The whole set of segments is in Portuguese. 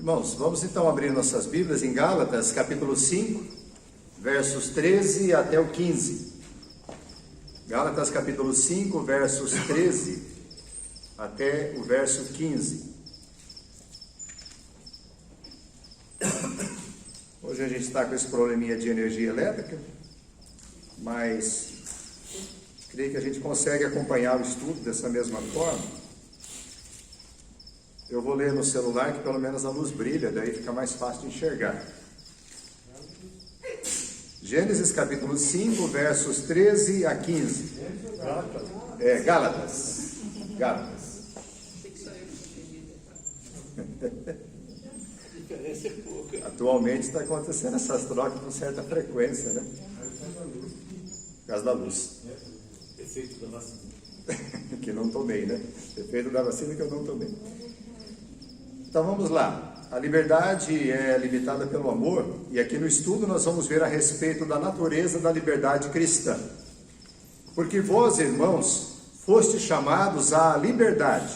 Irmãos, vamos então abrir nossas Bíblias em Gálatas, capítulo 5, versos 13 até o 15. Gálatas, capítulo 5, versos 13 até o verso 15. Hoje a gente está com esse probleminha de energia elétrica, mas creio que a gente consegue acompanhar o estudo dessa mesma forma. Eu vou ler no celular, que pelo menos a luz brilha, daí fica mais fácil de enxergar. Gênesis capítulo 5, versos 13 a 15. Gálatas. Atualmente está acontecendo essas trocas com certa frequência, né? Por causa da luz. Efeito da vacina. Que não tomei, né? Efeito da vacina que eu não tomei. Então vamos lá. A liberdade é limitada pelo amor, e aqui no estudo nós vamos ver a respeito da natureza da liberdade cristã. Porque vós, irmãos, fostes chamados à liberdade,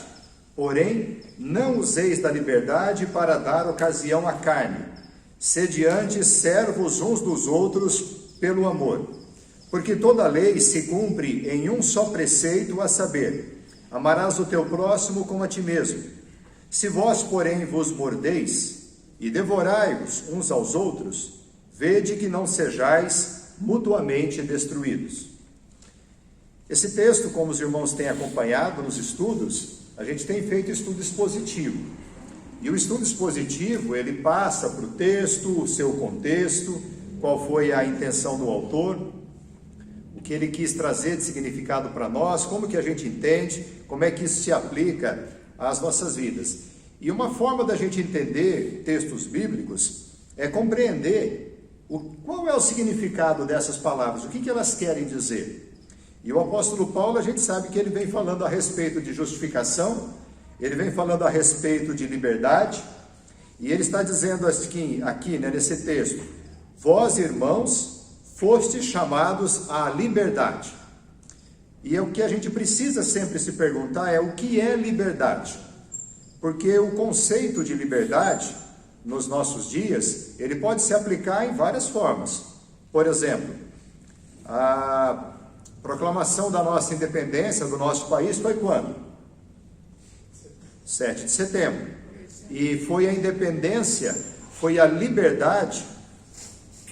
porém não useis da liberdade para dar ocasião à carne. Sede antes servos uns dos outros pelo amor. Porque toda lei se cumpre em um só preceito, a saber: amarás o teu próximo como a ti mesmo. Se vós, porém, vos mordeis e devorai-vos uns aos outros, vede que não sejais mutuamente destruídos. Esse texto, como os irmãos têm acompanhado nos estudos, a gente tem feito estudo expositivo. E o estudo expositivo, ele passa para o texto, o seu contexto, qual foi a intenção do autor, o que ele quis trazer de significado para nós, como que a gente entende, como é que isso se aplica às nossas vidas. E uma forma da gente entender textos bíblicos é compreender qual é o significado dessas palavras, o que elas querem dizer. E o apóstolo Paulo, a gente sabe que ele vem falando a respeito de justificação, ele vem falando a respeito de liberdade, e ele está dizendo aqui, nesse texto: vós, irmãos, fostes chamados à liberdade. E o que a gente precisa sempre se perguntar é: o que é liberdade? Porque o conceito de liberdade, nos nossos dias, ele pode se aplicar em várias formas. Por exemplo, a proclamação da nossa independência do nosso país foi quando? 7 de setembro. E foi a independência, foi a liberdade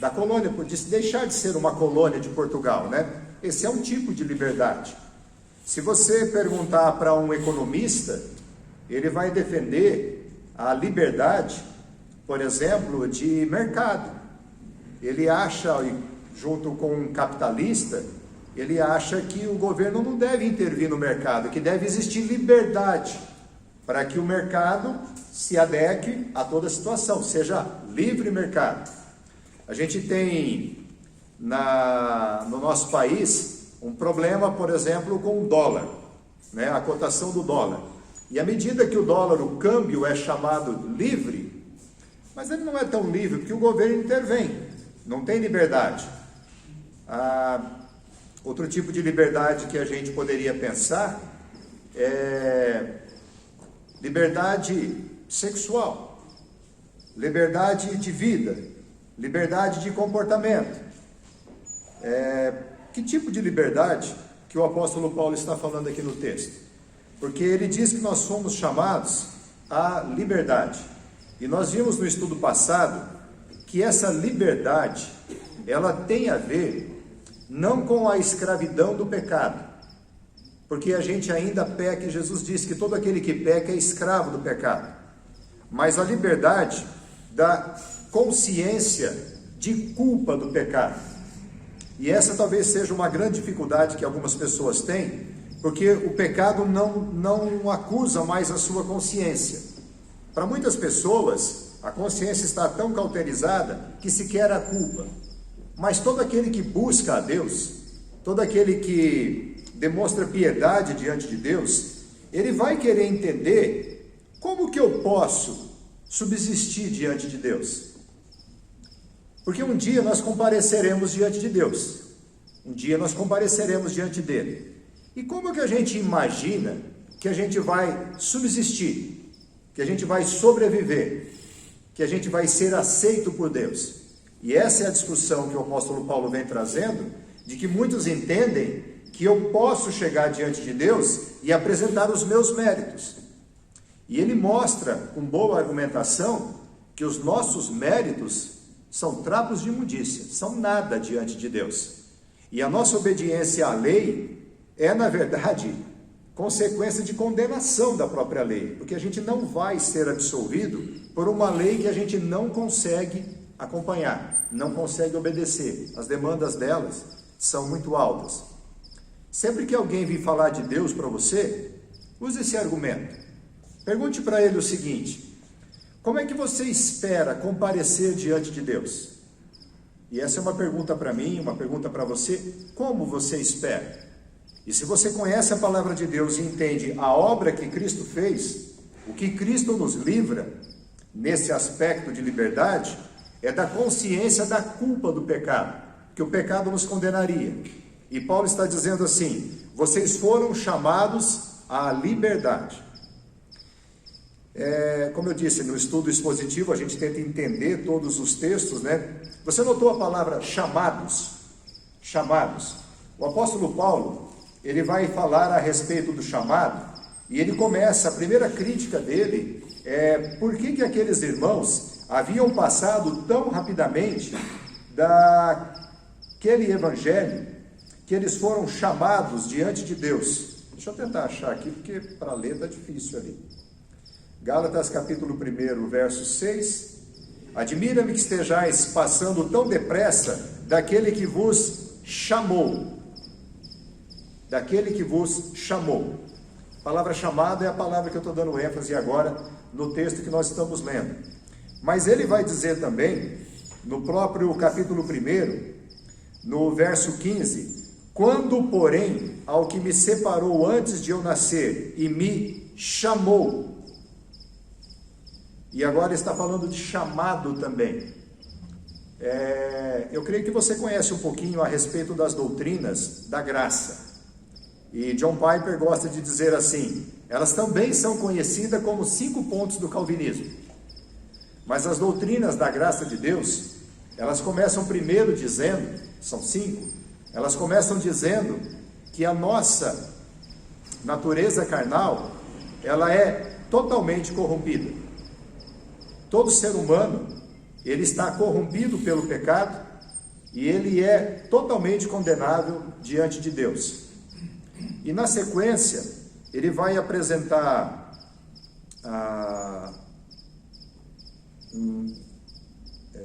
da colônia, de deixar de ser uma colônia de Portugal, né? Esse é um tipo de liberdade. Se você perguntar para um economista, ele vai defender a liberdade, por exemplo, de mercado. Ele acha, junto com um capitalista, ele acha que o governo não deve intervir no mercado, que deve existir liberdade para que o mercado se adeque a toda a situação, seja livre mercado. A gente tem no nosso país um problema, por exemplo, com o dólar, né? A cotação do dólar. E à medida que o dólar, o câmbio é chamado livre, mas ele não é tão livre, porque o governo intervém, não tem liberdade. Outro tipo de liberdade que a gente poderia pensar é liberdade sexual, liberdade de vida, liberdade de comportamento. Que tipo de liberdade que o apóstolo Paulo está falando aqui no texto? Porque ele diz que nós somos chamados à liberdade. E nós vimos no estudo passado que essa liberdade, ela tem a ver não com a escravidão do pecado. Porque a gente ainda peca, e Jesus disse que todo aquele que peca é escravo do pecado. Mas a liberdade da consciência de culpa do pecado. E essa talvez seja uma grande dificuldade que algumas pessoas têm, porque o pecado não acusa mais a sua consciência. Para muitas pessoas, a consciência está tão cauterizada que sequer a culpa. Mas todo aquele que busca a Deus, todo aquele que demonstra piedade diante de Deus, ele vai querer entender como que eu posso subsistir diante de Deus. Porque um dia nós compareceremos diante de Deus. Um dia nós compareceremos diante dele. E como que a gente imagina que a gente vai subsistir, que a gente vai sobreviver? que a gente vai ser aceito por Deus. E essa é a discussão que o apóstolo Paulo vem trazendo, de que muitos entendem que eu posso chegar diante de Deus e apresentar os meus méritos. E ele mostra, com boa argumentação, que os nossos méritos são trapos de imundícia, são nada diante de Deus. E a nossa obediência à lei é, na verdade, consequência de condenação da própria lei, porque a gente não vai ser absolvido por uma lei que a gente não consegue acompanhar, não consegue obedecer. As demandas delas são muito altas. Sempre que alguém vir falar de Deus para você, use esse argumento. Pergunte para ele o seguinte: como é que você espera comparecer diante de Deus? E essa é uma pergunta para mim, uma pergunta para você. Como você espera? E se você conhece a palavra de Deus e entende a obra que Cristo fez, o que Cristo nos livra, nesse aspecto de liberdade, é da consciência da culpa do pecado, que o pecado nos condenaria. E Paulo está dizendo assim: vocês foram chamados à liberdade. Como eu disse, no estudo expositivo a gente tenta entender todos os textos, né? Você notou a palavra chamados? Chamados. O apóstolo Paulo, ele vai falar a respeito do chamado, e ele começa, a primeira crítica dele por que aqueles irmãos haviam passado tão rapidamente daquele evangelho, que eles foram chamados diante de Deus. Deixa eu tentar achar aqui, porque para ler está difícil ali. Gálatas capítulo 1, verso 6. Admira-me que estejais passando tão depressa daquele que vos chamou. Daquele que vos chamou. A palavra chamada é a palavra que eu estou dando ênfase agora no texto que nós estamos lendo. Mas ele vai dizer também, no próprio capítulo 1, no verso 15: quando, porém, ao que me separou antes de eu nascer e me chamou. E agora está falando de chamado também. Eu creio que você conhece um pouquinho a respeito das doutrinas da graça. E John Piper gosta de dizer assim: elas também são conhecidas como 5 pontos do calvinismo. Mas as doutrinas da graça de Deus, elas começam primeiro dizendo, são 5, elas começam dizendo que a nossa natureza carnal, ela é totalmente corrompida. Todo ser humano, ele está corrompido pelo pecado e ele é totalmente condenável diante de Deus. E na sequência, ele vai apresentar a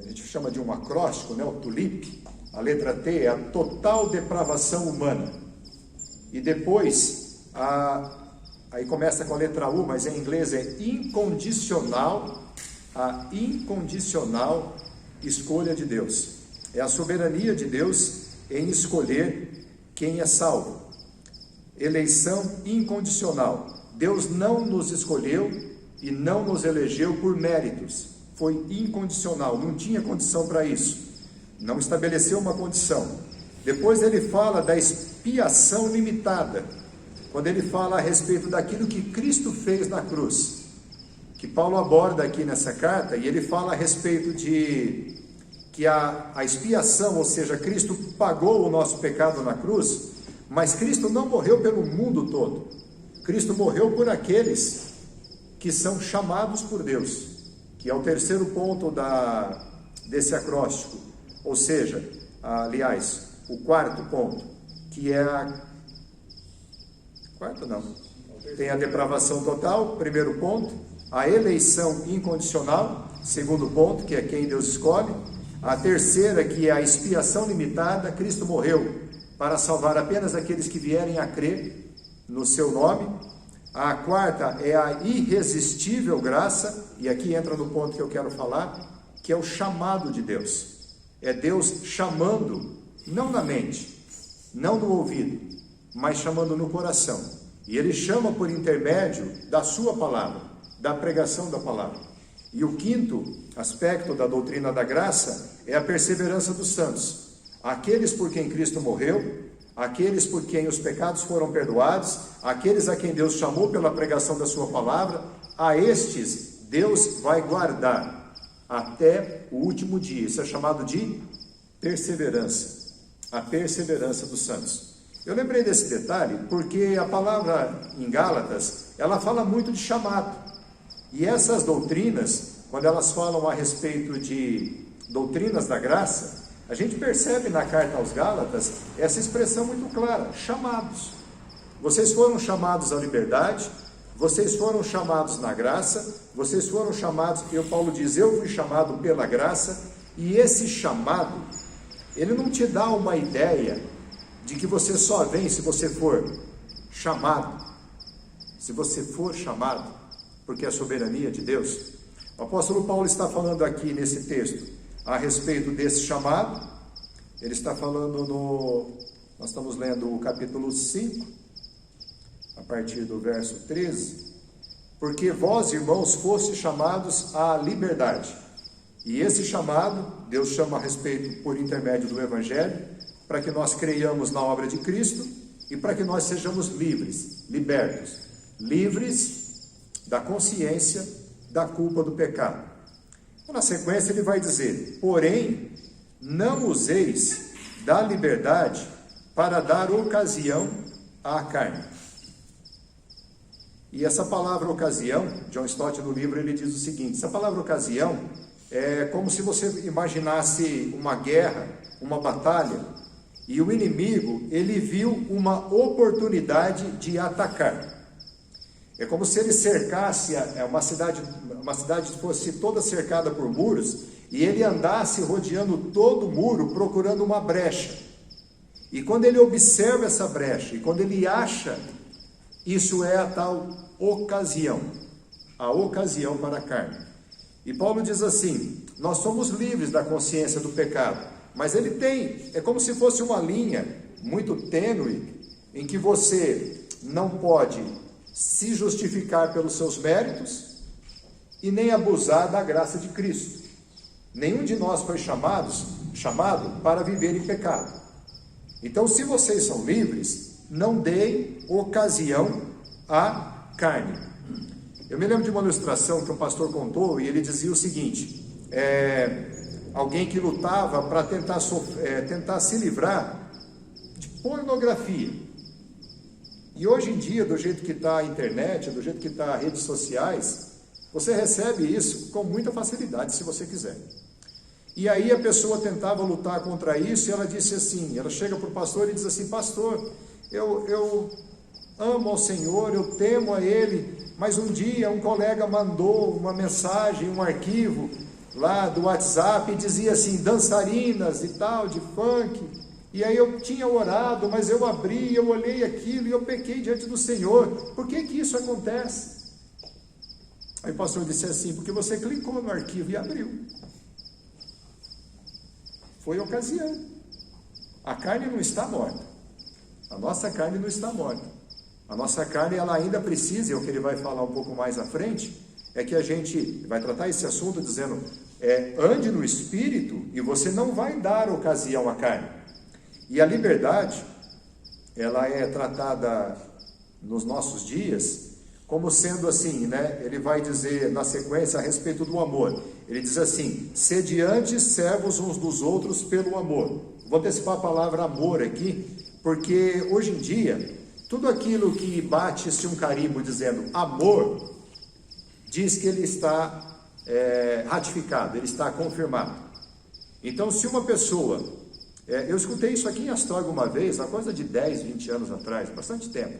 gente chama de um acróstico, né? O TULIP. A letra T é a total depravação humana. E depois, aí começa com a letra U, mas em inglês é incondicional, a incondicional escolha de Deus. É a soberania de Deus em escolher quem é salvo. Eleição incondicional. Deus não nos escolheu e não nos elegeu por méritos. Foi incondicional, não tinha condição para isso. Não estabeleceu uma condição. Depois ele fala da expiação limitada, quando ele fala a respeito daquilo que Cristo fez na cruz, que Paulo aborda aqui nessa carta, e ele fala a respeito de que a expiação, ou seja, Cristo pagou o nosso pecado na cruz, mas Cristo não morreu pelo mundo todo. Cristo morreu por aqueles que são chamados por Deus, que é o terceiro ponto desse acróstico. Ou seja, aliás, o quarto ponto, que é tem a depravação total, primeiro ponto, a eleição incondicional, segundo ponto, que é quem Deus escolhe, a terceira, que é a expiação limitada, Cristo morreu para salvar apenas aqueles que vierem a crer no seu nome, a quarta é a irresistível graça, e aqui entra no ponto que eu quero falar, que é o chamado de Deus. É Deus chamando, não na mente, não no ouvido, mas chamando no coração. E Ele chama por intermédio da sua palavra, da pregação da palavra. E o quinto aspecto da doutrina da graça é a perseverança dos santos. Aqueles por quem Cristo morreu, aqueles por quem os pecados foram perdoados, aqueles a quem Deus chamou pela pregação da sua palavra, a estes Deus vai guardar. até o último dia. Isso é chamado de perseverança, a perseverança dos santos. Eu lembrei desse detalhe porque a palavra em Gálatas, ela fala muito de chamado. E essas doutrinas, quando elas falam a respeito de doutrinas da graça, a gente percebe na carta aos Gálatas essa expressão muito clara: chamados. Vocês foram chamados à liberdade, vocês foram chamados na graça, vocês foram chamados, Paulo diz, eu fui chamado pela graça, e esse chamado, ele não te dá uma ideia de que você só vem se você for chamado. Se você for chamado, porque é a soberania de Deus. O apóstolo Paulo está falando aqui nesse texto a respeito desse chamado. Ele está falando nós estamos lendo o capítulo 5, a partir do verso 13. Porque vós, irmãos, fostes chamados à liberdade. E esse chamado, Deus chama a respeito por intermédio do Evangelho, para que nós creiamos na obra de Cristo e para que nós sejamos livres, libertos, livres da consciência da culpa do pecado. Na sequência ele vai dizer: porém, não useis da liberdade para dar ocasião à carne. E essa palavra ocasião, John Stott no livro ele diz o seguinte: essa palavra ocasião é como se você imaginasse uma guerra, uma batalha, e o inimigo, ele viu uma oportunidade de atacar. É como se ele cercasse uma cidade fosse toda cercada por muros, e ele andasse rodeando todo o muro, procurando uma brecha. E quando ele observa essa brecha, e quando ele acha, isso é a tal ocasião, a ocasião para a carne. E Paulo diz assim: nós somos livres da consciência do pecado, mas ele é como se fosse uma linha muito tênue, em que você não pode se justificar pelos seus méritos e nem abusar da graça de Cristo. Nenhum de nós foi chamado para viver em pecado. Então, se vocês são livres, não deem ocasião à carne. Eu me lembro de uma ilustração que um pastor contou, e ele dizia o seguinte: alguém que lutava para tentar se livrar de pornografia. E hoje em dia, do jeito que está a internet, do jeito que está as redes sociais, você recebe isso com muita facilidade, se você quiser. E aí a pessoa tentava lutar contra isso, e ela disse assim, ela chega para o pastor e diz assim: pastor, eu amo ao Senhor, eu temo a Ele, mas um dia um colega mandou uma mensagem, um arquivo lá do WhatsApp, e dizia assim, dançarinas e tal, de funk. E aí eu tinha orado, mas eu abri, eu olhei aquilo e eu pequei diante do Senhor. Por que isso acontece? Aí o pastor disse assim: porque você clicou no arquivo e abriu. Foi ocasião. A carne não está morta. A nossa carne não está morta. A nossa carne, ela ainda precisa, e é o que ele vai falar um pouco mais à frente, é que a gente vai tratar esse assunto dizendo, ande no Espírito e você não vai dar ocasião à carne. E a liberdade, ela é tratada nos nossos dias como sendo assim, né? Ele vai dizer na sequência a respeito do amor. Ele diz assim: sede antes servos uns dos outros pelo amor. Vou antecipar a palavra amor aqui, porque hoje em dia, tudo aquilo que bate-se um carimbo dizendo amor, diz que ele está ratificado, ele está confirmado. Então, se uma pessoa... eu escutei isso aqui em Astorga uma vez, há coisa de 10, 20 anos atrás, bastante tempo.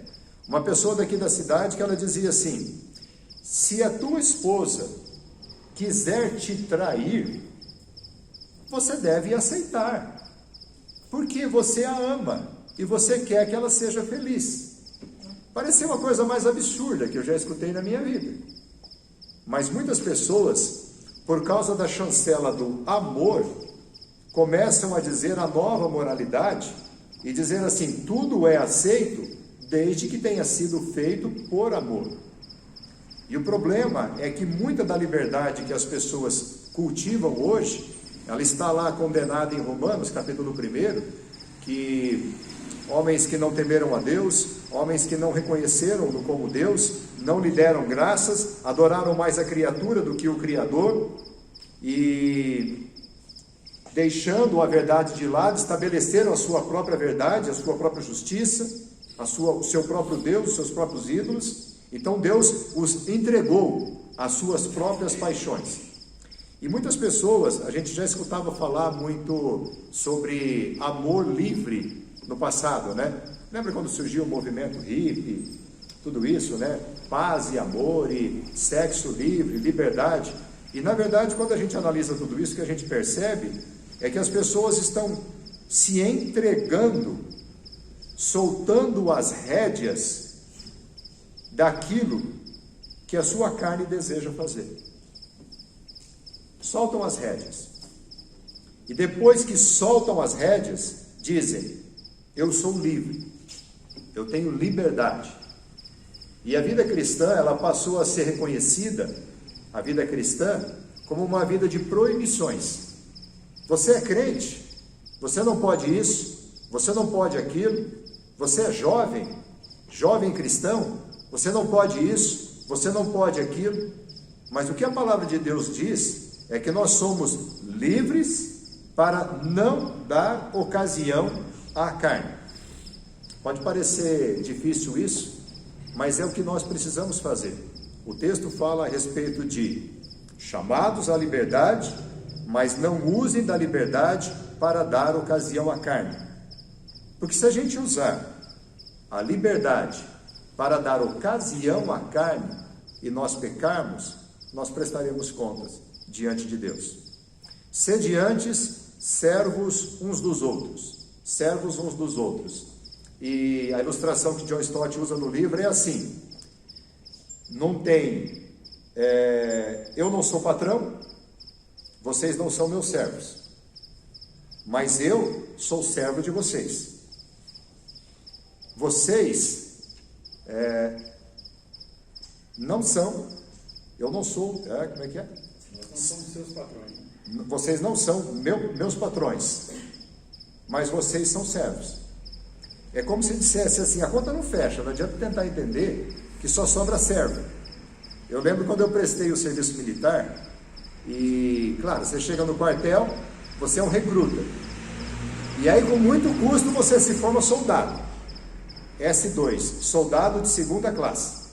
Uma pessoa daqui da cidade que ela dizia assim: se a tua esposa quiser te trair, você deve aceitar, porque você a ama e você quer que ela seja feliz. Pareceu uma coisa mais absurda que eu já escutei na minha vida. Mas muitas pessoas, por causa da chancela do amor, começam a dizer a nova moralidade e dizer assim: tudo é aceito desde que tenha sido feito por amor. E o problema é que muita da liberdade que as pessoas cultivam hoje, ela está lá condenada em Romanos, capítulo 1, que homens que não temeram a Deus, homens que não reconheceram-no como Deus, não lhe deram graças, adoraram mais a criatura do que o Criador, e, deixando a verdade de lado, estabeleceram a sua própria verdade, a sua própria justiça, o seu próprio Deus, os seus próprios ídolos. Então Deus os entregou às suas próprias paixões. E muitas pessoas, a gente já escutava falar muito sobre amor livre no passado, né? Lembra quando surgiu o movimento hippie, tudo isso, né? Paz e amor e sexo livre, liberdade. E na verdade, quando a gente analisa tudo isso, o que a gente percebe é que as pessoas estão se entregando, soltando as rédeas daquilo que a sua carne deseja fazer. Soltam as rédeas. E depois que soltam as rédeas, dizem: eu sou livre, eu tenho liberdade. E a vida cristã, ela passou a ser reconhecida, a vida cristã, como uma vida de proibições. Você é crente, você não pode isso, você não pode aquilo, você é jovem, jovem cristão, você não pode isso, você não pode aquilo. Mas o que a palavra de Deus diz é que nós somos livres para não dar ocasião à carne. Pode parecer difícil isso, mas é o que nós precisamos fazer. O texto fala a respeito de chamados à liberdade, mas não usem da liberdade para dar ocasião à carne. Porque se a gente usar a liberdade para dar ocasião à carne e nós pecarmos, nós prestaremos contas diante de Deus. Sede antes servos uns dos outros, servos uns dos outros. E a ilustração que John Stott usa no livro é assim: não tem, eu não sou patrão, vocês não são meus servos, mas eu sou servo de vocês. Vocês não são, eu não sou, como é que é? Nós não somos seus patrões. Vocês não são meus patrões, mas vocês são servos. É como se dissesse assim: a conta não fecha, não adianta tentar entender que só sobra servo. Eu lembro quando eu prestei o serviço militar, e claro, você chega no quartel, você é um recruta, e aí com muito custo você se forma soldado, S2, soldado de segunda classe.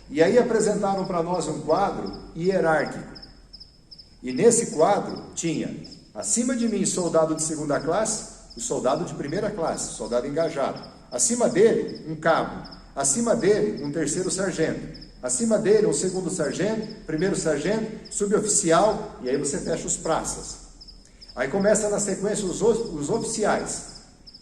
E aí apresentaram para nós um quadro hierárquico, e nesse quadro tinha, acima de mim, soldado de segunda classe, o soldado de primeira classe, soldado engajado. Acima dele, um cabo. Acima dele, um terceiro sargento. Acima dele, um segundo sargento, primeiro sargento, suboficial, e aí você fecha os praças. Aí começa na sequência os oficiais.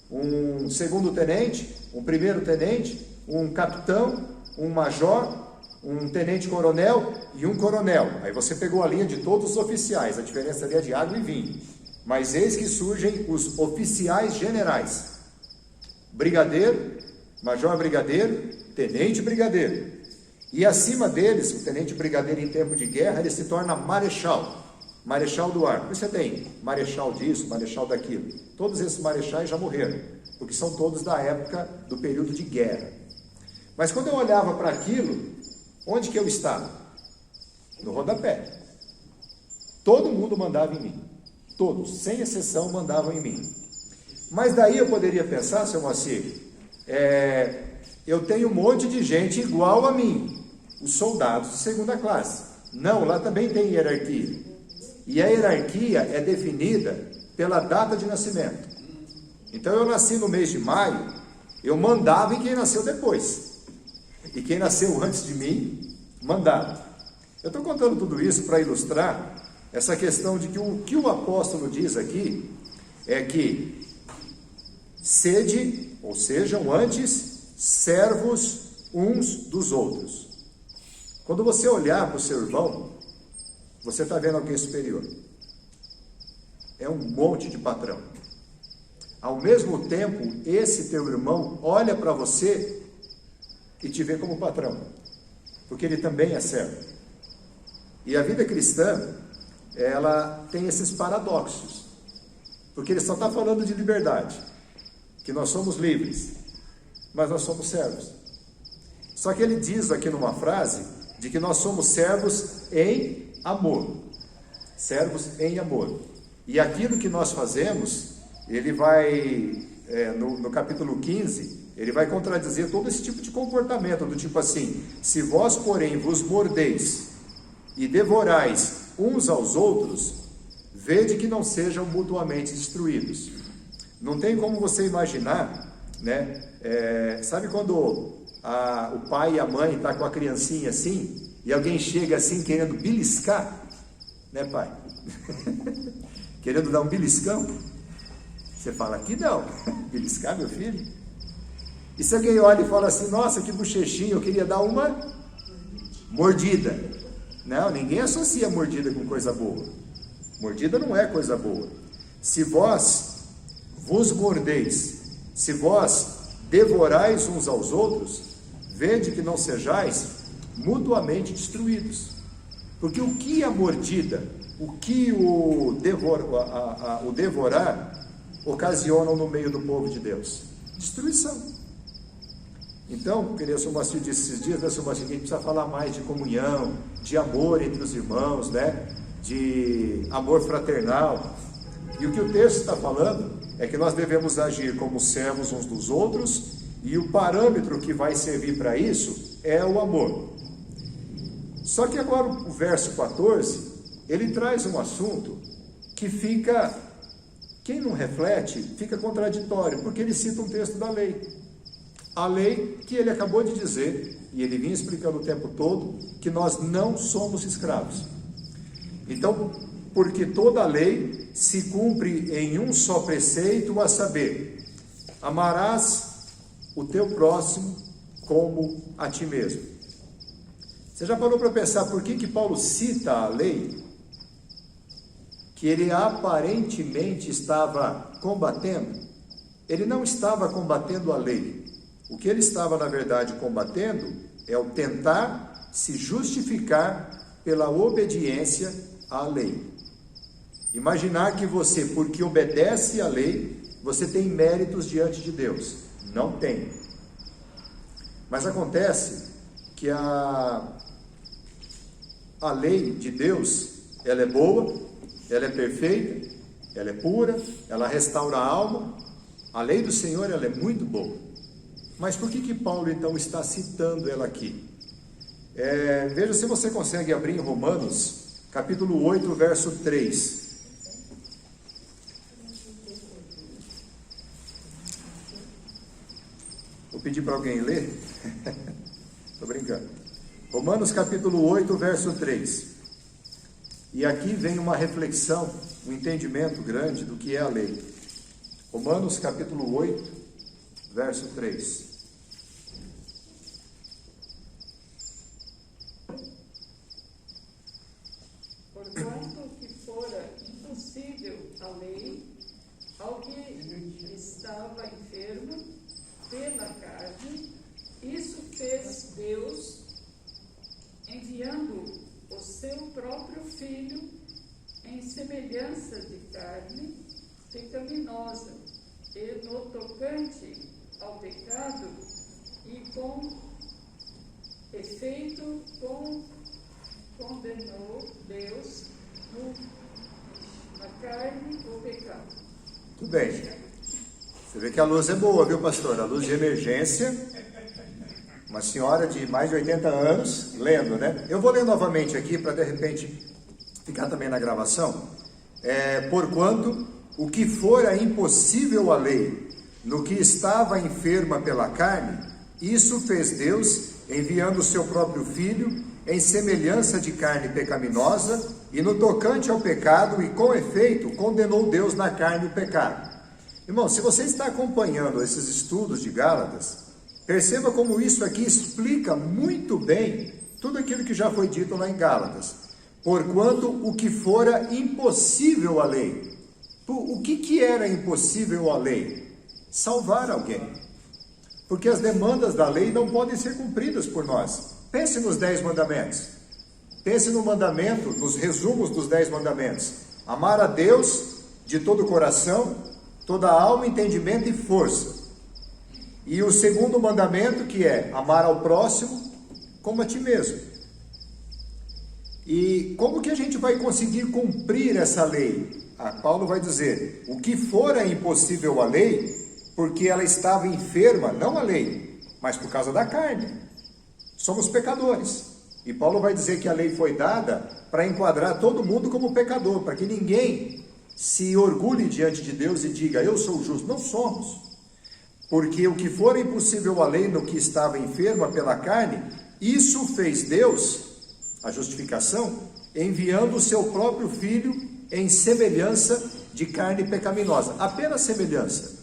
Um segundo tenente, um primeiro tenente, um capitão, um major, um tenente-coronel e um coronel. Aí você pegou a linha de todos os oficiais, a diferença ali é de água e vinho. Mas eis que surgem os oficiais generais: brigadeiro, major brigadeiro, tenente brigadeiro. E acima deles, o tenente brigadeiro em tempo de guerra, ele se torna marechal, marechal do ar. Você tem marechal disso, marechal daquilo. Todos esses marechais já morreram, porque são todos da época do período de guerra. Mas quando eu olhava para aquilo, onde que eu estava? No rodapé. Todo mundo mandava em mim. Todos, sem exceção, mandavam em mim. Mas daí eu poderia pensar, seu Moacir, eu tenho um monte de gente igual a mim, os soldados de segunda classe. Não, lá também tem hierarquia. E a hierarquia é definida pela data de nascimento. Então eu nasci no mês de maio, eu mandava em quem nasceu depois. E quem nasceu antes de mim, mandava. Eu estou contando tudo isso para ilustrar essa questão de que o que o apóstolo diz aqui é que sede, ou sejam antes, servos uns dos outros. Quando você olhar para o seu irmão, você está vendo alguém superior. É um monte de patrão. Ao mesmo tempo, esse teu irmão olha para você e te vê como patrão, porque ele também é servo. E a vida cristã, ela tem esses paradoxos, porque ele só está falando de liberdade, que nós somos livres, mas nós somos servos. Só que ele diz aqui numa frase, de que nós somos servos em amor. servos em amor. E aquilo que nós fazemos, ele vai, no capítulo 15, ele vai contradizer todo esse tipo de comportamento, do tipo assim: se vós, porém, vos mordeis e devorais uns aos outros, vede que não sejam mutuamente destruídos. Não tem como você imaginar, né? Sabe quando o pai e a mãe estão com a criancinha assim, e alguém chega assim querendo beliscar, né, pai? Querendo dar um beliscão? Você fala, aqui não, beliscar meu filho? E se alguém olha e fala assim, nossa, que bochechinho, eu queria dar uma mordida. Não, ninguém associa mordida com coisa boa. Mordida não é coisa boa. Se vós vos mordeis, se vós devorais uns aos outros, vede que não sejais mutuamente destruídos. Porque o que a mordida, o que o devorar ocasionam no meio do povo de Deus? Destruição. Então, queria Sr. Moacir disse esses dias, né, Sr. Moacir, que a gente precisa falar mais de comunhão, de amor entre os irmãos, né? De amor fraternal. E o que o texto está falando é que nós devemos agir como servos uns dos outros, e o parâmetro que vai servir para isso é o amor. Só que agora o verso 14, ele traz um assunto que fica, quem não reflete, fica contraditório, porque ele cita um texto da lei. A lei que ele acabou de dizer, e ele vinha explicando o tempo todo, que nós não somos escravos. Então, porque toda a lei se cumpre em um só preceito, a saber, amarás o teu próximo como a ti mesmo. Você já parou para pensar por que Paulo cita a lei? Que ele aparentemente estava combatendo? Ele não estava combatendo a lei. O que ele estava, na verdade, combatendo é o tentar se justificar pela obediência à lei. Imaginar que você, porque obedece à lei, você tem méritos diante de Deus. Não tem. Mas acontece que a lei de Deus, ela é boa, ela é perfeita, ela é pura, ela restaura a alma. A lei do Senhor, ela é muito boa. Mas por que Paulo, então, está citando ela aqui? Veja se você consegue abrir em Romanos, capítulo 8, verso 3. Vou pedir para alguém ler. Estou brincando. Romanos, capítulo 8, verso 3. E aqui vem uma reflexão, um entendimento grande do que é a lei. Romanos, capítulo 8, verso 3. Porquanto que fora impossível a lei ao que estava enfermo pela carne, isso fez Deus, enviando o seu próprio Filho em semelhança de carne pecaminosa, e no tocante ao pecado, e com efeito condenou Deus na carne o pecado. Tudo bem. Você vê que a luz é boa, viu, pastor? A luz de emergência. Uma senhora de mais de 80 anos, lendo, né? Eu vou ler novamente aqui, para de repente ficar também na gravação. Porquanto o que fora impossível à lei, no que estava enferma pela carne, isso fez Deus, enviando o seu próprio Filho, em semelhança de carne pecaminosa, e no tocante ao pecado, e com efeito, condenou Deus na carne o pecado. Irmão, se você está acompanhando esses estudos de Gálatas, perceba como isso aqui explica muito bem tudo aquilo que já foi dito lá em Gálatas. Porquanto o que fora impossível à lei. O que era impossível à lei? Salvar alguém. Porque as demandas da lei não podem ser cumpridas por nós. Pense nos 10 mandamentos. Pense no mandamento, nos resumos dos 10 mandamentos. Amar a Deus de todo o coração, toda a alma, entendimento e força. E o segundo mandamento, que é amar ao próximo como a ti mesmo. E como que a gente vai conseguir cumprir essa lei? Paulo vai dizer, o que for é impossível à lei, porque ela estava enferma, não a lei, mas por causa da carne. Somos pecadores. E Paulo vai dizer que a lei foi dada para enquadrar todo mundo como pecador, para que ninguém se orgulhe diante de Deus e diga, eu sou justo. Não somos. Porque o que for impossível à lei no que estava enferma pela carne, isso fez Deus, a justificação, enviando o seu próprio Filho em semelhança de carne pecaminosa. Apenas semelhança.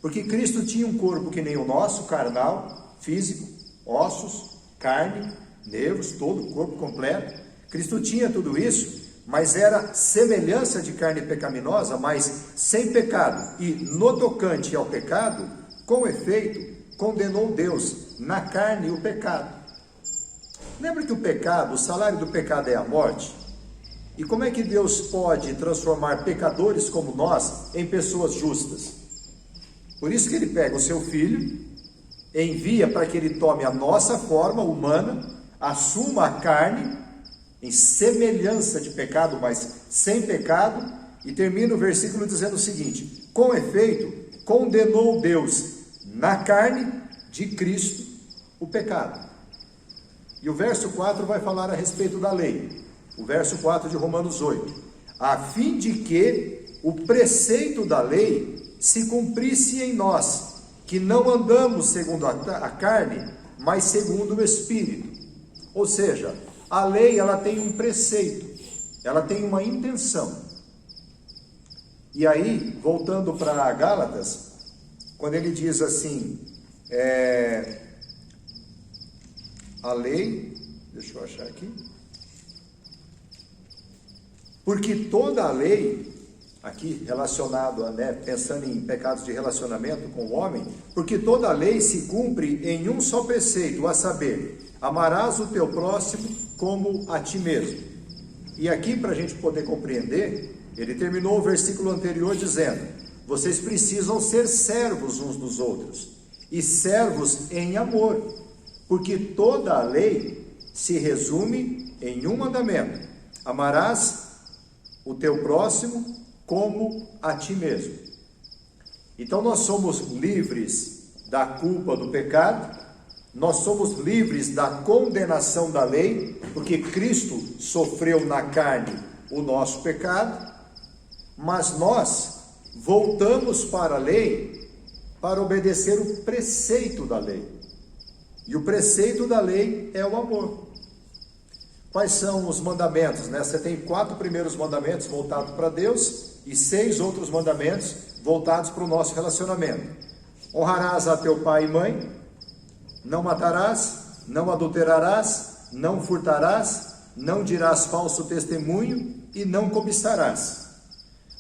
Porque Cristo tinha um corpo que nem o nosso, carnal, físico, ossos, carne, nervos, todo o corpo completo. Cristo tinha tudo isso, mas era semelhança de carne pecaminosa, mas sem pecado. E no tocante ao pecado, com efeito, condenou Deus na carne o pecado. Lembra que o pecado, o salário do pecado é a morte? E como é que Deus pode transformar pecadores como nós em pessoas justas? Por isso que ele pega o seu filho, envia para que ele tome a nossa forma humana, assuma a carne, em semelhança de pecado, mas sem pecado, e termina o versículo dizendo o seguinte: com efeito, condenou Deus na carne de Cristo o pecado. E o verso 4 vai falar a respeito da lei. O verso 4 de Romanos 8. A fim de que o preceito da lei se cumprisse em nós, que não andamos segundo a carne, mas segundo o Espírito. Ou seja, a lei ela tem um preceito, ela tem uma intenção. E aí, voltando para Gálatas, quando ele diz assim, a lei, deixa eu achar aqui, porque toda a lei, aqui relacionado a, pensando em pecados de relacionamento com o homem, porque toda a lei se cumpre em um só preceito, a saber, amarás o teu próximo como a ti mesmo. E aqui, para a gente poder compreender, ele terminou o versículo anterior dizendo, vocês precisam ser servos uns dos outros, e servos em amor, porque toda a lei se resume em um mandamento, amarás o teu próximo como a ti mesmo. Então nós somos livres da culpa do pecado, nós somos livres da condenação da lei, porque Cristo sofreu na carne o nosso pecado, mas nós voltamos para a lei para obedecer o preceito da lei. E o preceito da lei é o amor. Quais são os mandamentos? Você tem 4 primeiros mandamentos voltados para Deus e 6 outros mandamentos voltados para o nosso relacionamento. Honrarás a teu pai e mãe, não matarás, não adulterarás, não furtarás, não dirás falso testemunho e não cobiçarás.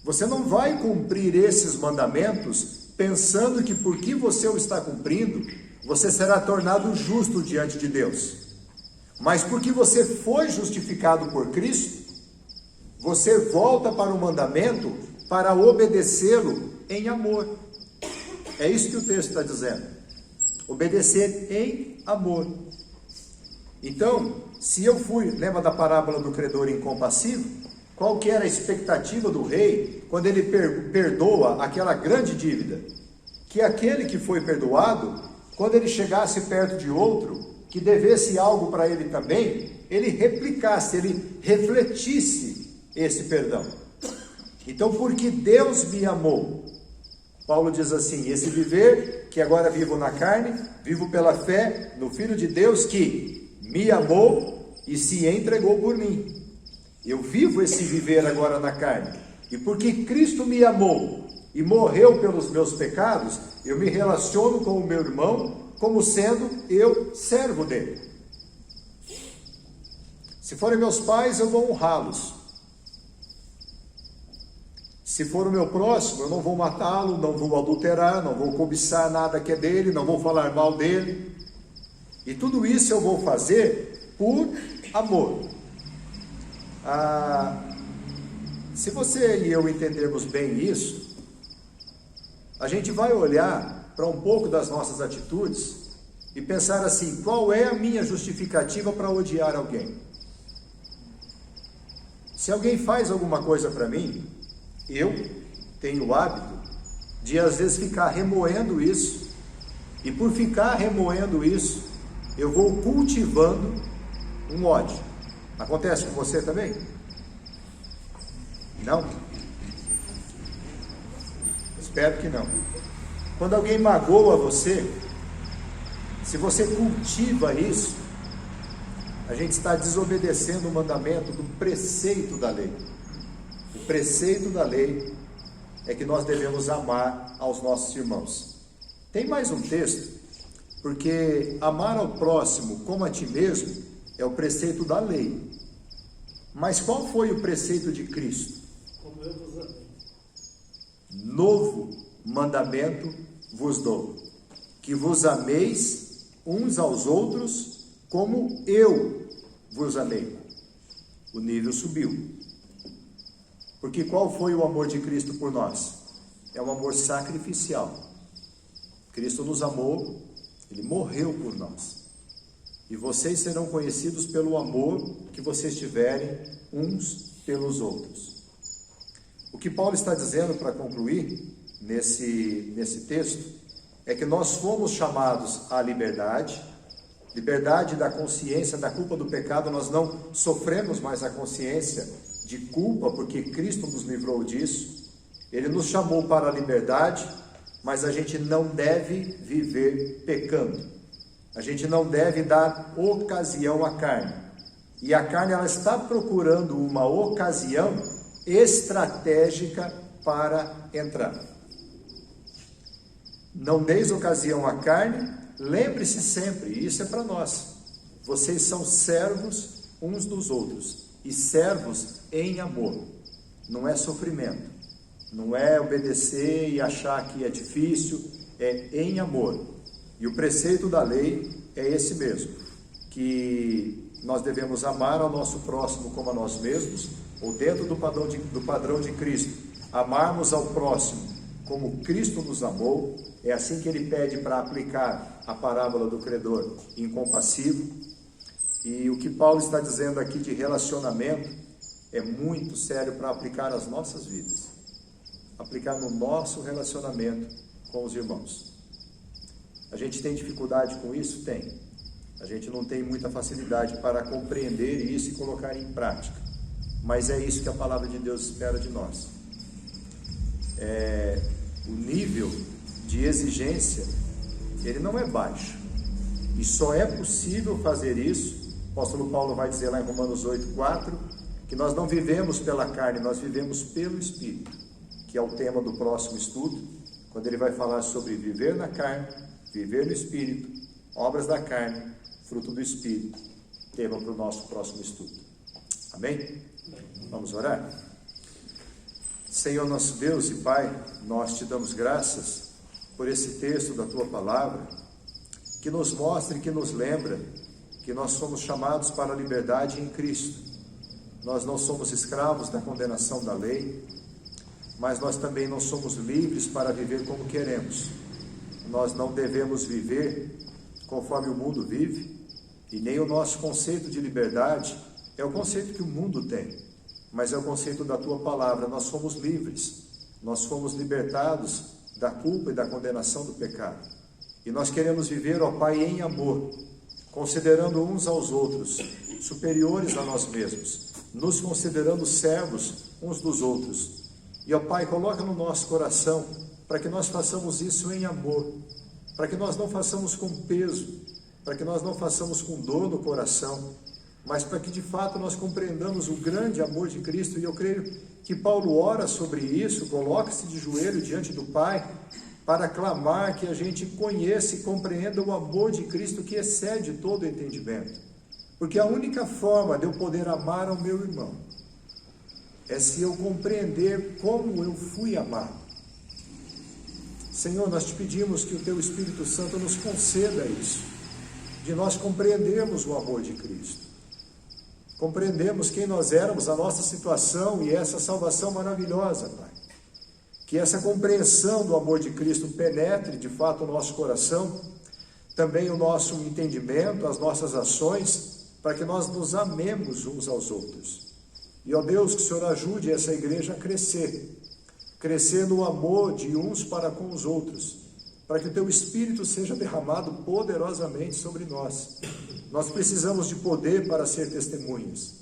Você não vai cumprir esses mandamentos pensando que porque você o está cumprindo, você será tornado justo diante de Deus. Mas porque você foi justificado por Cristo, você volta para o mandamento para obedecê-lo em amor. É isso que o texto está dizendo. Obedecer em amor. Então, se eu fui, lembra da parábola do credor incompassivo? Qual que era a expectativa do rei quando ele perdoa aquela grande dívida? Que aquele que foi perdoado, quando ele chegasse perto de outro, que devesse algo para ele também, ele replicasse, ele refletisse esse perdão. Então, porque Deus me amou, Paulo diz assim, esse viver, que agora vivo na carne, vivo pela fé no Filho de Deus que me amou e se entregou por mim. Eu vivo esse viver agora na carne. E porque Cristo me amou e morreu pelos meus pecados, eu me relaciono com o meu irmão como sendo eu servo dele. Se forem meus pais, eu vou honrá-los. Se for o meu próximo, eu não vou matá-lo, não vou adulterar, não vou cobiçar nada que é dele, não vou falar mal dele. E tudo isso eu vou fazer por amor. Se você e eu entendermos bem isso, a gente vai olhar para um pouco das nossas atitudes e pensar assim, qual é a minha justificativa para odiar alguém? Se alguém faz alguma coisa para mim, eu tenho o hábito de às vezes ficar remoendo isso, e por ficar remoendo isso, eu vou cultivando um ódio. Acontece com você também? Não? Espero que não. Quando alguém magoa você, se você cultiva isso, a gente está desobedecendo o mandamento do preceito da lei. O preceito da lei é que nós devemos amar aos nossos irmãos. Tem mais um texto, porque amar ao próximo como a ti mesmo é o preceito da lei. Mas qual foi o preceito de Cristo? Como eu vos amei. Novo mandamento vos dou, que vos ameis uns aos outros como eu vos amei. O nível subiu. Porque qual foi o amor de Cristo por nós? É um amor sacrificial. Cristo nos amou, Ele morreu por nós. E vocês serão conhecidos pelo amor que vocês tiverem uns pelos outros. O que Paulo está dizendo para concluir nesse texto é que nós fomos chamados à liberdade da consciência da culpa do pecado. Nós não sofremos mais a consciência de culpa, porque Cristo nos livrou disso. Ele nos chamou para a liberdade, mas a gente não deve viver pecando. A gente não deve dar ocasião à carne. E a carne, ela está procurando uma ocasião estratégica para entrar. Não deis ocasião à carne. Lembre-se sempre, isso é para nós. Vocês são servos uns dos outros, e servos em amor. Não é sofrimento, não é obedecer e achar que é difícil, é em amor. E o preceito da lei é esse mesmo, que nós devemos amar ao nosso próximo como a nós mesmos, ou dentro do padrão de Cristo, amarmos ao próximo como Cristo nos amou. É assim que ele pede para aplicar a parábola do credor incompassivo. E o que Paulo está dizendo aqui de relacionamento é muito sério para aplicar às nossas vidas, aplicar no nosso relacionamento com os irmãos. A gente tem dificuldade com isso? Tem. A gente não tem muita facilidade para compreender isso e colocar em prática, mas é isso que a palavra de Deus espera de nós. O nível de exigência, ele não é baixo, e só é possível fazer isso. O apóstolo Paulo vai dizer lá em Romanos 8:4, que nós não vivemos pela carne, nós vivemos pelo Espírito, que é o tema do próximo estudo, quando ele vai falar sobre viver na carne, viver no Espírito, obras da carne, fruto do Espírito, tema para o nosso próximo estudo. Amém? Vamos orar? Senhor nosso Deus e Pai, nós te damos graças por esse texto da Tua Palavra, que nos mostra e que nos lembra que nós somos chamados para a liberdade em Cristo. Nós não somos escravos da condenação da lei, mas nós também não somos livres para viver como queremos. Nós não devemos viver conforme o mundo vive, e nem o nosso conceito de liberdade é o conceito que o mundo tem, mas é o conceito da Tua Palavra. Nós somos livres, nós fomos libertados da culpa e da condenação do pecado, e nós queremos viver, ó Pai, em amor, considerando uns aos outros superiores a nós mesmos, nos considerando servos uns dos outros. E ó Pai, coloca no nosso coração para que nós façamos isso em amor, para que nós não façamos com peso, para que nós não façamos com dor no coração, mas para que de fato nós compreendamos o grande amor de Cristo. E eu creio que Paulo ora sobre isso, coloca-se de joelho diante do Pai, para clamar que a gente conheça e compreenda o amor de Cristo, que excede todo o entendimento. Porque a única forma de eu poder amar ao meu irmão é se eu compreender como eu fui amado. Senhor, nós te pedimos que o Teu Espírito Santo nos conceda isso, de nós compreendermos o amor de Cristo, compreendemos quem nós éramos, a nossa situação e essa salvação maravilhosa, Pai. Que essa compreensão do amor de Cristo penetre de fato o nosso coração, também o nosso entendimento, as nossas ações, para que nós nos amemos uns aos outros. E, ó Deus, que o Senhor ajude essa igreja a crescer no amor de uns para com os outros, para que o Teu Espírito seja derramado poderosamente sobre nós. Nós precisamos de poder para ser testemunhas,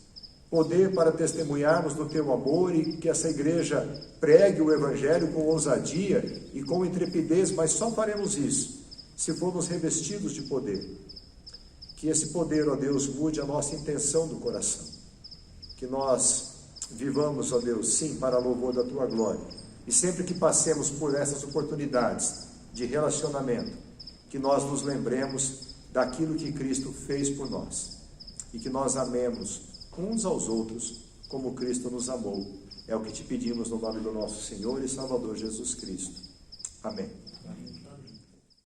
poder para testemunharmos do Teu amor, e que essa igreja pregue o Evangelho com ousadia e com intrepidez, mas só faremos isso se formos revestidos de poder. Que esse poder, ó Deus, mude a nossa intenção do coração. Que nós vivamos, ó Deus, sim, para louvor da Tua glória. E sempre que passemos por essas oportunidades de relacionamento, que nós nos lembremos daquilo que Cristo fez por nós. E que nós amemos uns aos outros como Cristo nos amou. É o que te pedimos no nome do nosso Senhor e Salvador Jesus Cristo. Amém. Amém.